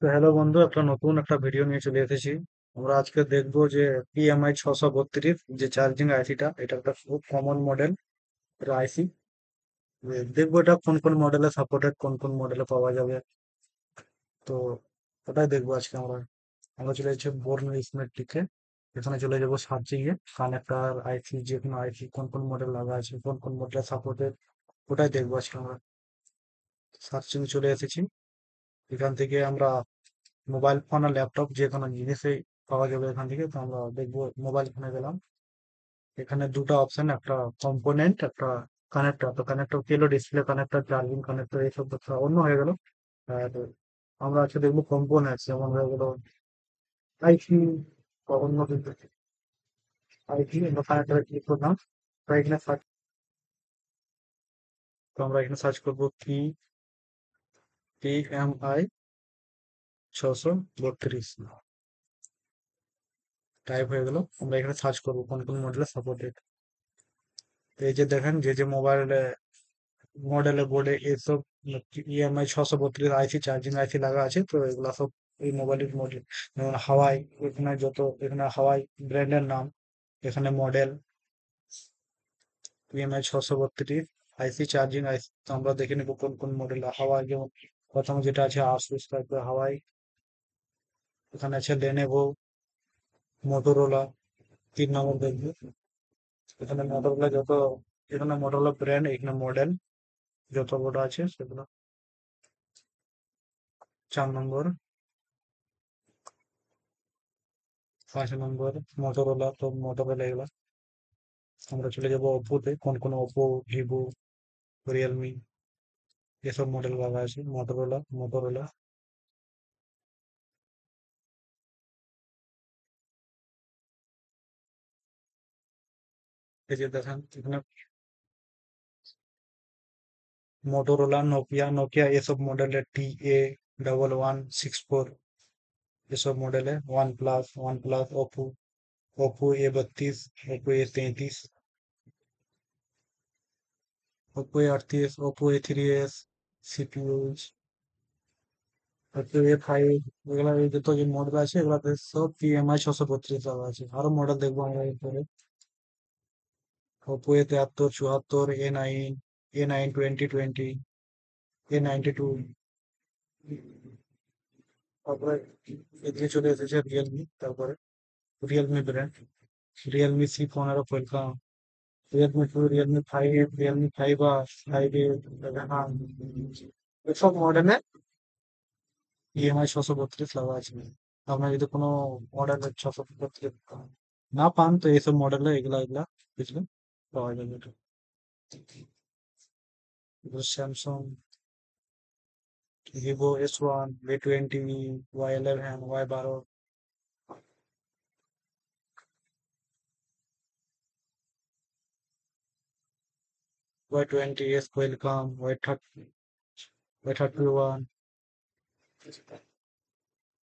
তো হ্যালো বন্ধু, একটা নতুন ভিডিও নিয়ে চলে এসেছি। আমরা আজকে দেখবো যে পিএমআই 632 যে চার্জিং আইসিটা, এটা একটা খুব কমন মডেল আইসি। দেখবো এটা কোন কোন মডেলে সাপোর্টেড, কোন কোন মডেলে পাওয়া যাবে। তো ওটাই দেখবো আজকে আমরা। আমরা চলে যাচ্ছি বোর্ন স্মার্ট লিখে, এখানে চলে যাবো সার্চিং এ কানেক্টর আইসি, যে কোনো আইসি কোন কোন মডেল লাগা আছে, কোন কোন মডেলে সাপোর্টেড, ওটাই দেখবো আজকে আমরা। সার্চিং চলে এসেছি। এখান থেকে আমরা মোবাইল ফোন আর ল্যাপটপ যে কোনো জিনিসই পাওয়া যাবে এখান থেকে। তো আমরা দেখবো, মোবাইল ফোনে গেলাম। এখানে দুটো অপশন, একটা কম্পোনেন্ট, একটা কানেক্টর। তো কানেক্টর কি হলো? ডিসপ্লে কানেক্টর, চার্জিং কানেক্টর, এইসব তো অন্য হয়ে গেল। আর আমরা আজকে দেখবো কম্পোনেন্ট, যেমন হয়ে গেল আইসি বা অন্য কিছু। আইসি আমরা কানেক্টরে ক্লিক করলাম। তো এখানে সার্চ, তো আমরা এখানে সার্চ করবো PMI 632। টাইপ হয়ে গেল। আমরা এখানে সার্চ করবো কোন কোন মডেলে সাপোর্টেড। এই যে দেখেন, যে যে মোবাইলে মডেলে বোর্ডে এসব ইএমআই 632 আইসি, চার্জিং আইসি লাগা আছে, তো এগুলা সব এই মোবাইলের মডেল। যেমন হাওয়াই, এখানে হাওয়াই ব্র্যান্ডের নাম, এখানে মডেল ইএমআই 632 আইসি, চার্জিং আইসি। তো আমরা দেখে নেবো কোন কোন মডেল হাওয়াই। যেমন প্রথমে যেটা আছে আসুস, তারপরে হাওয়াই, এখানে আছে লেনোভো, মোটোরোলা। 3 নম্বর দেখবে, এখানে মোটোরোলা যত, এখানে মোটোরোলা ব্র্যান্ড, এখানে মডেল যত বড় আছে সেগুলো। 4 নম্বর, 5 নম্বর মোটরোলা। তো মোটরোলা এগুলা। আমরা চলে যাবো ওপ্পোতে, কোন কোন ওপ্পো, ভিভো, রিয়েলমি, এসব মডেল লাগা আছে। মোটরোলা। এই যে দেখেন এখানে মোটরোলা, নোকিয়া এসব মডেলের TA1164, এসব মডেলে। OnePlus, Oppo A32, Oppo A33, Oppo A38, Oppo A3s, সিপিইউজ, ওপ্পো A5। এগুলা এই যত যে মডেল আছে, এগুলাতে সব PMI 632 দেওয়া আছে। আরো মডেল দেখবো আমরা এরপরে। Oppo A73, 74, A9, 2020, A92। তারপরে এদিকে চলে এসেছে রিয়েলমি। তারপরে Realme brand, Realme C15, welcome, Realme 2, Realme 5, Realme 5 আর 5 এ এসব মডেলে ইএমআই 632 লাগা আছে। আপনার যদি কোনো মডেলের 632 না পান, তো এইসব মডেলে এগুলা এগুলা বুঝলে পাওয়া যাবে। এটা Samsung, Vivo S1, V20, Y11, Y12, Y20s, welcome, Y30, Y31।